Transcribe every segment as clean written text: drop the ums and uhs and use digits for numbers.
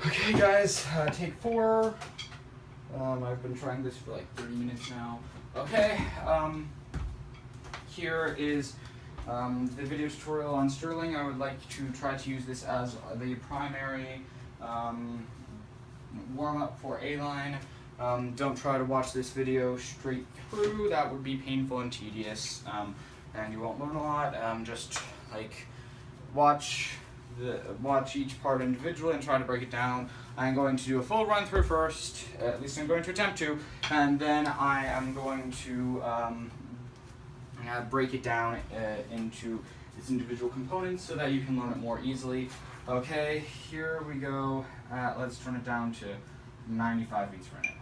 Okay guys, take 4. I've been trying this for like 30 minutes now. Okay, here is the video tutorial on Sterling. I would like to try to use this as the primary warm-up for A-line. Don't try to watch this video straight through. That would be painful and tedious, and you won't learn a lot. Just like watch each part individually and try to break it down. I'm going to do a full run through first, at least I'm going to attempt to, and then I am going to break it down into its individual components so that you can learn it more easily. Okay, here we go. Let's turn it down to 95 beats per minute.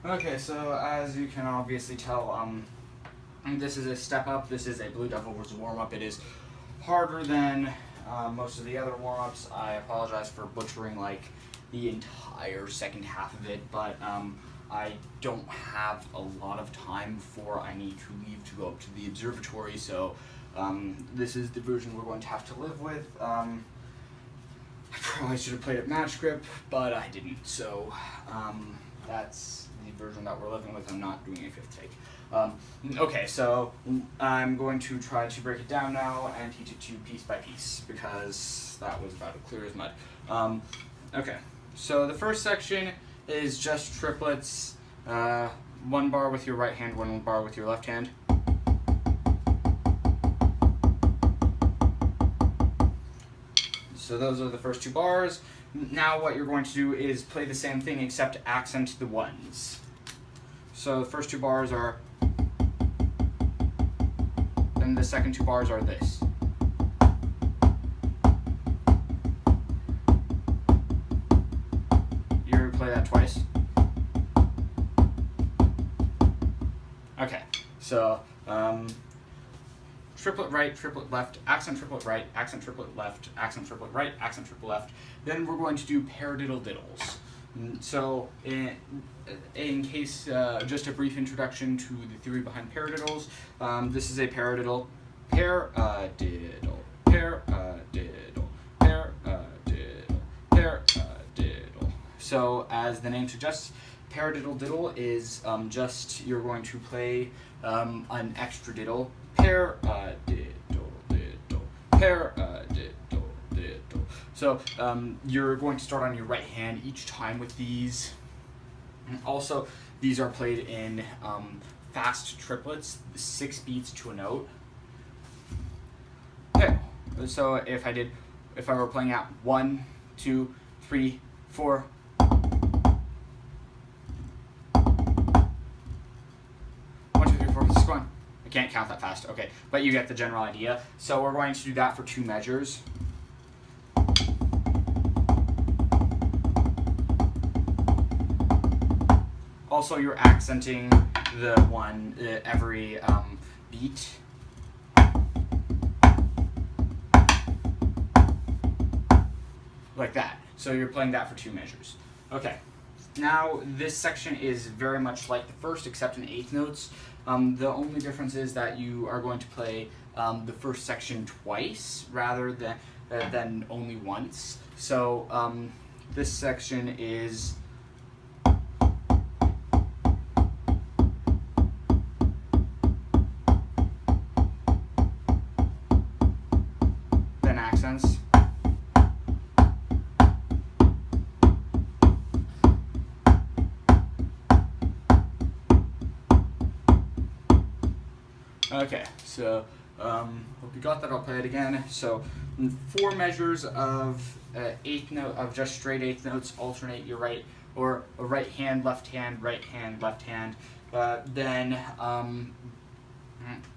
Okay, so as you can obviously tell, this is a step up. This is a Blue Devil Wars warm-up. It is harder than most of the other warm-ups. I apologize for butchering like the entire second half of it, but I don't have a lot of time before I need to leave to go up to the observatory, so this is the version we're going to have to live with. I probably should have played it match grip, but I didn't, so that's the version that we're living with. I'm not doing a 5th take. Okay, so I'm going to try to break it down now and teach it to you piece by piece, because that was about as clear as mud. Okay, so the first section is just triplets, 1 bar with your right hand, 1 bar with your left hand. So those are the first 2 bars. Now what you're going to do is play the same thing except accent the ones. So the first 2 bars are, then the second 2 bars are this. You play that twice. Okay, so triplet right, triplet left, accent triplet right, accent triplet left, accent triplet right, accent triplet left. Then we're going to do paradiddle diddles. So in case, just a brief introduction to the theory behind paradiddles. This is a paradiddle, paradiddle, paradiddle, paradiddle, paradiddle. So as the name suggests, paradiddle diddle is just you're going to play an extra diddle. Paradiddle, diddle, paradiddle, diddle. So you're going to start on your right hand each time with these. And also, these are played in fast triplets, 6 beats to a note. Okay, so if I were playing out 1, 2, 3, 4. 1, 2, 3, 4. This is going. I can't count that fast. Okay, but you get the general idea. So we're going to do that for 2 measures. Also, you're accenting the one every beat. Like that. So you're playing that for 2 measures. Okay. Now, this section is very much like the first, except in eighth notes. The only difference is that you are going to play the first section twice rather than only once. So this section is then accents. Okay, so hope you got that. I'll play it again. So 4 measures of eighth note of just straight eighth notes. Alternate your right or a right hand, left hand, right hand, left hand. Then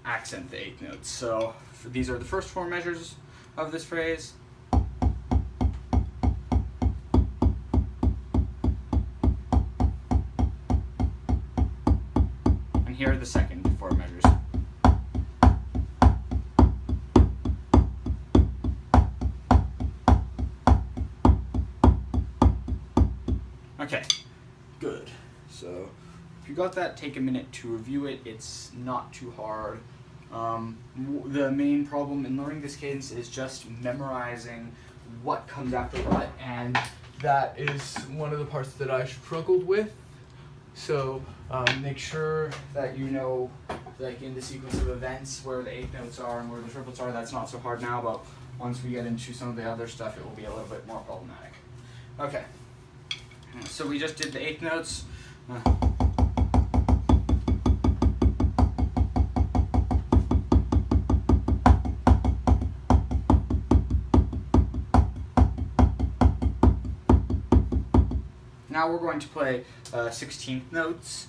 accent the eighth notes. So these are the first 4 measures of this phrase. And here are the second 4 measures. Okay, good. So if you got that, take a minute to review it. It's not too hard. The main problem in learning this cadence is just memorizing what comes after what, and that is one of the parts that I struggled with. So make sure that you know, like in the sequence of events, where the eighth notes are and where the triplets are. That's not so hard now, but once we get into some of the other stuff, it will be a little bit more problematic. Okay. So we just did the eighth notes. Now we're going to play 16th notes,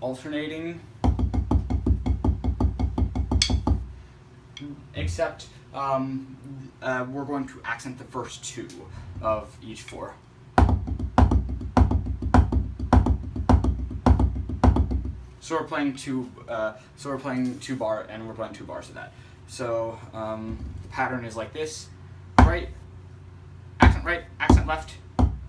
alternating, except we're going to accent the first 2 of each 4. So we're playing 2 bar, and we're playing 2 bars of that. So the pattern is like this: right, accent left,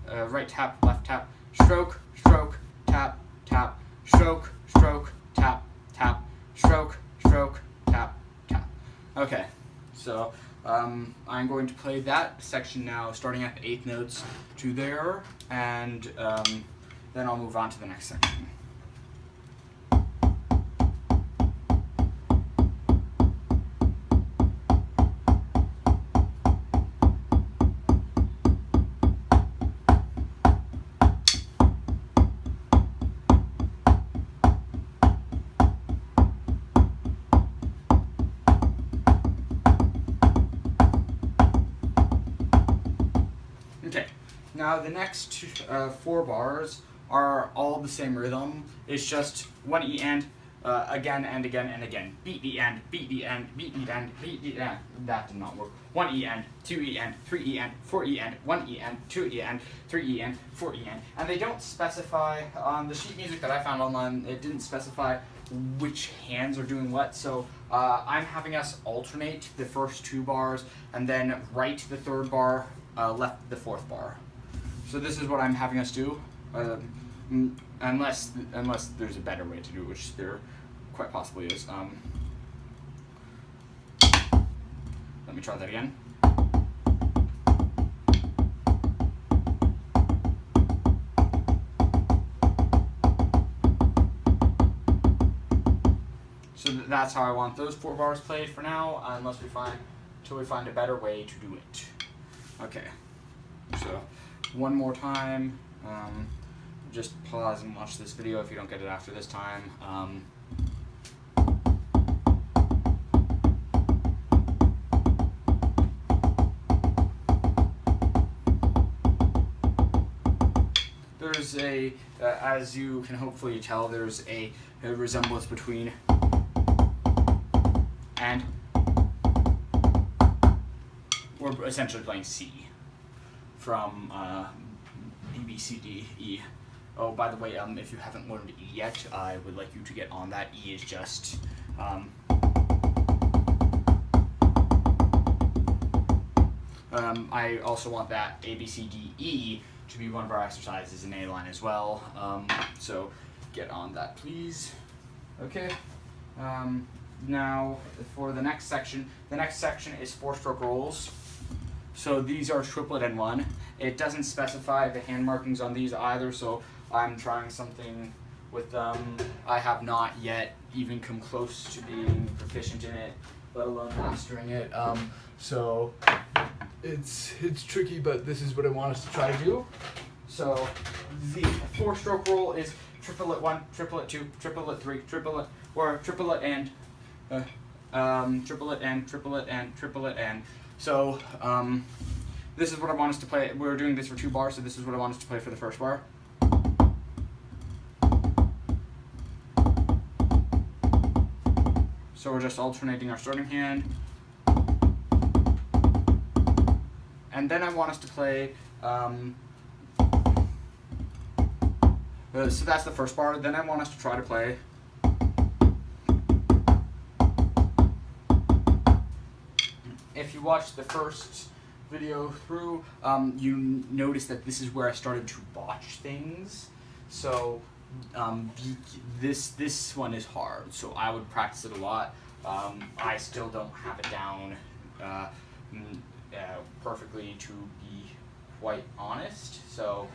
right tap, left tap, stroke, stroke, tap, tap, stroke, stroke, tap, tap, stroke, stroke, tap, tap. Okay, so I'm going to play that section now, starting at the eighth notes to there, and then I'll move on to the next section. Now the next 4 bars are all the same rhythm. It's just 1 E and again and again and again. Beat the end, beat the end, beat the end, beat the end. That did not work. 1 E and, 2 E and, 3 E and, 4 E and, 1 E and, 2 E and, 3 E and, 4 E and. And they don't specify, on the sheet music that I found online, it didn't specify which hands are doing what. So I'm having us alternate the first 2 bars and then right the 3rd bar, left the 4th bar. So this is what I'm having us do, unless there's a better way to do it, which there quite possibly is. Let me try that again. So that's how I want those 4 bars played for now, until we find a better way to do it. Okay, so one more time, just pause and watch this video if you don't get it after this time. There's a, as you can hopefully tell, there's a resemblance between and. We're essentially playing C from B, B, C, D, E. Oh, by the way, if you haven't learned E yet, I would like you to get on that. E is just I also want that A, B, C, D, E to be one of our exercises in A line as well. So get on that, please. Okay. Now for the next section is 4-stroke rolls. So these are triplet and one. It doesn't specify the hand markings on these either, so I'm trying something with them. I have not yet even come close to being proficient in it, let alone mastering it. So it's tricky, but this is what I want us to try to do. So the 4-stroke roll is triplet 1, triplet 2, triplet 3, triplet, or triplet and triplet and triplet and triplet and. So this is what I want us to play. We're doing this for 2 bars, so this is what I want us to play for the first bar. So we're just alternating our starting hand. And then I want us to play, so that's the first bar. Then I want us to try to play if you watch the first video through, you notice that this is where I started to botch things. So this one is hard, so I would practice it a lot. I still don't have it down perfectly, to be quite honest. So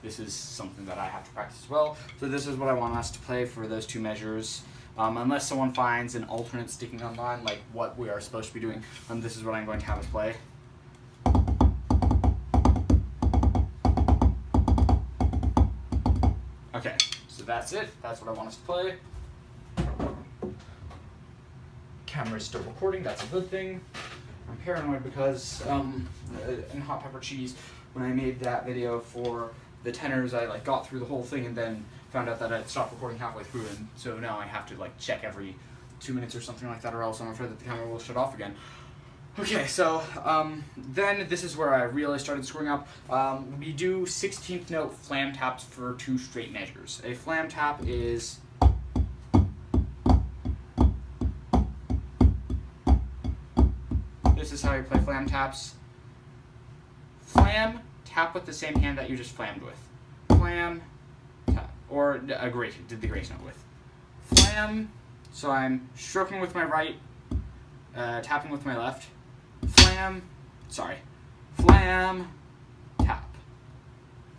this is something that I have to practice as well. So this is what I want us to play for those 2 measures. Unless someone finds an alternate sticking online, like what we are supposed to be doing, this is what I'm going to have us play. Okay, so that's it. That's what I want us to play. Camera's still recording, that's a good thing. I'm paranoid because in Hot Pepper Cheese, when I made that video for the tenors, I got through the whole thing and then found out that I'd stopped recording halfway through, and so now I have to check every 2 minutes or something like that, or else I'm afraid that the camera will shut off again. Okay, so then this is where I really started screwing up. We do 16th note flam taps for 2 straight measures. A flam tap is this is how you play flam taps. Flam, tap with the same hand that you just flammed with. Flam, tap, or did the grace note with. Flam, so I'm stroking with my right, tapping with my left. Flam, tap.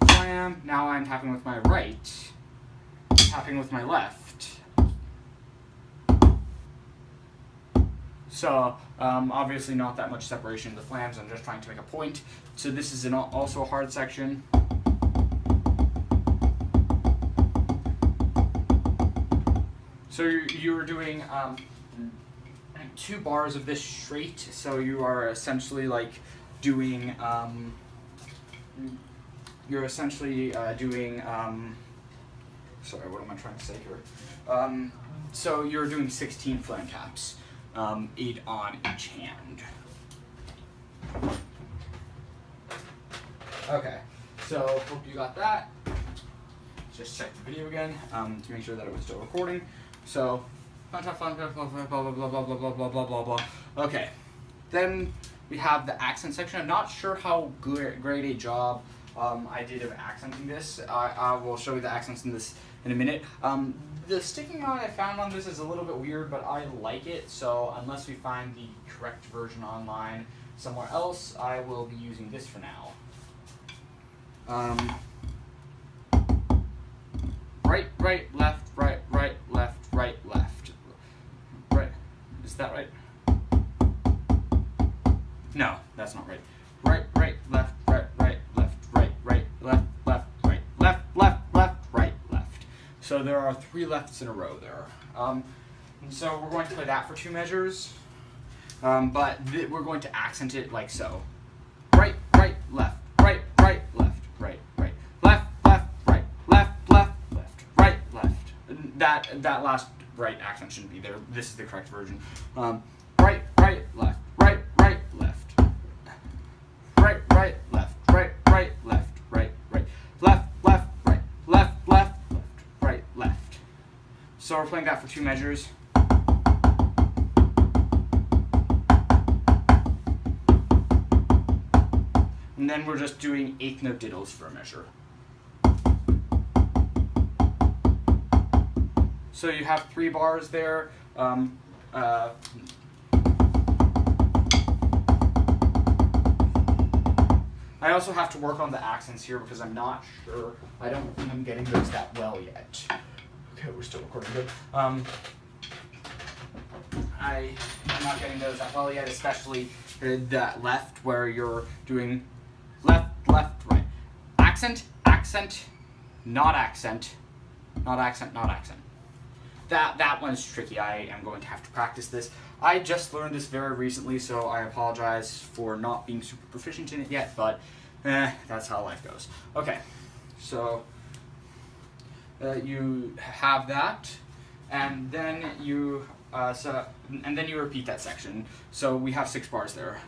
Flam, now I'm tapping with my right, tapping with my left. So, obviously not that much separation in the flams, I'm just trying to make a point. So this is also a hard section. So you're doing 2 bars of this straight, so you are essentially doing, sorry, what am I trying to say here? So you're doing 16 flam taps. 8 on each hand. Okay, so hope you got that. Just check the video again to make sure that it was still recording. So, blah blah blah blah blah blah blah blah blah blah blah blah. Okay, then we have the accent section. I'm not sure how great a job I did of accenting this. I will show you the accents in a minute. The sticking on I found on this is a little bit weird, but I like it, so unless we find the correct version online somewhere else, I will be using this for now. Right, right, left, right, right, left, right, left. Right, is that right? No, that's not right. Right, right, left, right, right, left, right, right, left, left, right, left, left, left, right, left. So there are 3 lefts in a row there. And so we're going to play that for 2 measures, but we're going to accent it like so. Right, right, left, right, right, left, right, right, left, left, right, left, left, left, right, left. That last right accent shouldn't be there. This is the correct version. Right, right, left, right, right, left. Right, right, left, right, right, left, right, right. So we're playing that for 2 measures. And then we're just doing 8th note diddles for a measure. So you have 3 bars there. I also have to work on the accents here because I'm not sure. I don't think I'm getting those that well yet. Okay, we're still recording good. I'm not getting those that well yet, especially that left where you're doing left, left, right. Accent, accent, not accent, not accent, not accent. That one's tricky. I am going to have to practice this. I just learned this very recently, so I apologize for not being super proficient in it yet, but that's how life goes. Okay, so you have that, and then you repeat that section. So we have 6 bars there.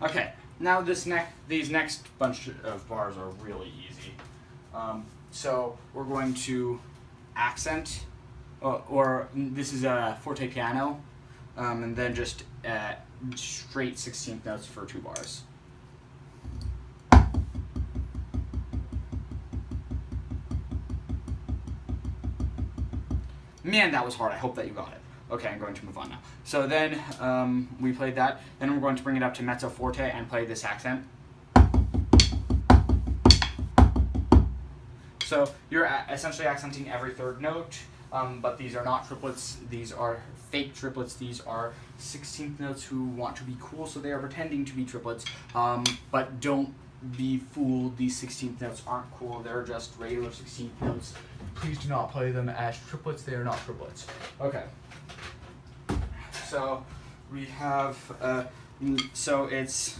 Okay, now these next bunch of bars are really easy. So we're going to accent, or this is a forte piano, and then just straight 16th notes for 2 bars. Man, that was hard. I hope that you got it. Okay, I'm going to move on now. So then we played that. Then we're going to bring it up to mezzo forte and play this accent. So you're essentially accenting every 3rd note, but these are not triplets. These are fake triplets. These are 16th notes who want to be cool, so they are pretending to be triplets. But don't be fooled. These 16th notes aren't cool. They're just regular 16th notes. Please do not play them as triplets. They are not triplets. Okay. So we have, so it's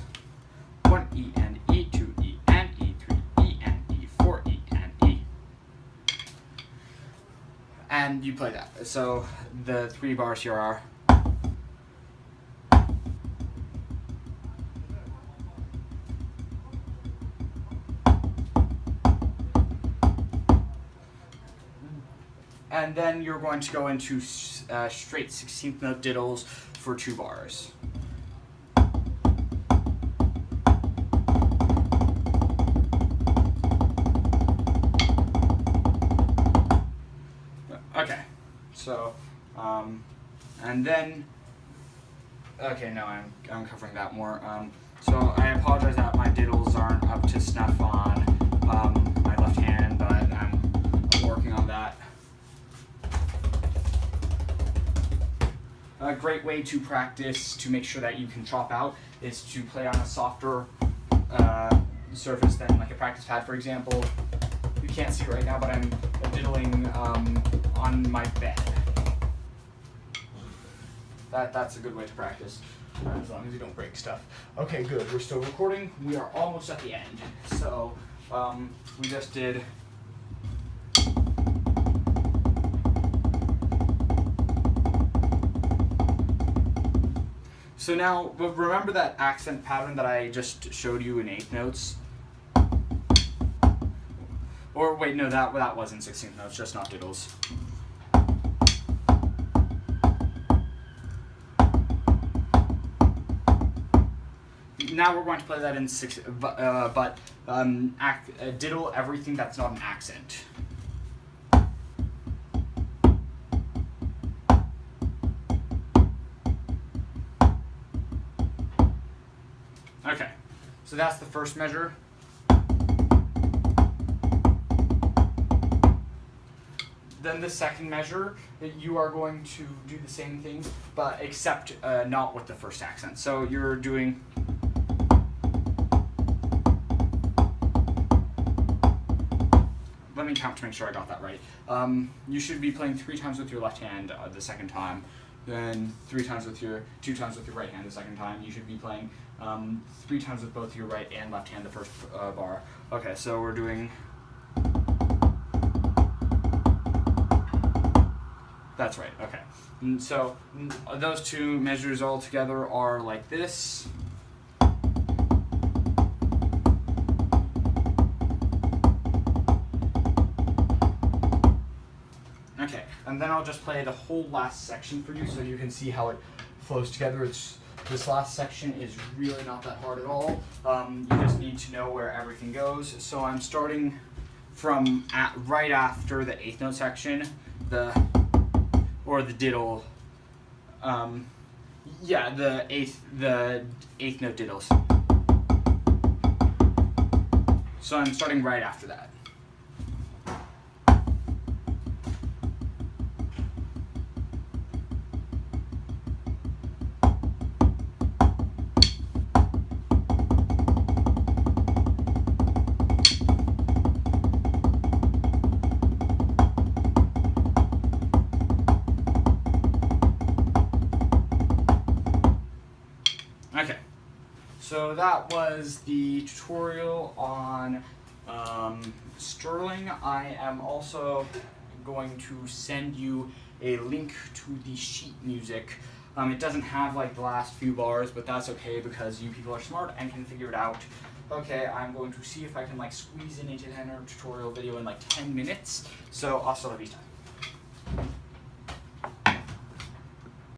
1 E and E, 2 E and E, 3 E and E, 4 E and E. And you play that. So the 3 bars here are. And then you're going to go into straight 16th note diddles for 2 bars. Okay, so, and then, okay, no, I'm covering that more. So I apologize that my diddles aren't up to snuff on my left hand, but I'm working on that. A great way to practice to make sure that you can chop out is to play on a softer surface than like a practice pad, for example. You can't see it right now, but I'm diddling on my bed. That's a good way to practice, as long as you don't break stuff. Okay, good. We're still recording. We are almost at the end. So we just did. So now, remember that accent pattern that I just showed you in 8th notes? Or wait, no, that wasn't 16th notes, just not diddles. Now we're going to play that in diddle everything that's not an accent. Okay, so that's the first measure. Then the second measure, you are going to do the same thing, but except not with the first accent. So you're doing. Let me count to make sure I got that right. You should be playing 3 times with your left hand the second time. then 3 times with your 2 times with your right hand the second time. You should be playing 3 times with both your right and left hand the first bar. Okay, so we're doing. That's right. Okay, and so those two measures all together are like this. Okay, and then I'll just play the whole last section for you so you can see how it flows together. This last section is really not that hard at all. You just need to know where everything goes. So I'm starting from right after the 8th note section, or the diddle. Yeah, the eighth note diddles. So I'm starting right after that. Okay, so that was the tutorial on Sterling. I am also going to send you a link to the sheet music. It doesn't have like the last few bars, but that's okay because you people are smart and can figure it out. Okay, I'm going to see if I can like squeeze it into another tutorial video in like 10 minutes. So hasta la vista.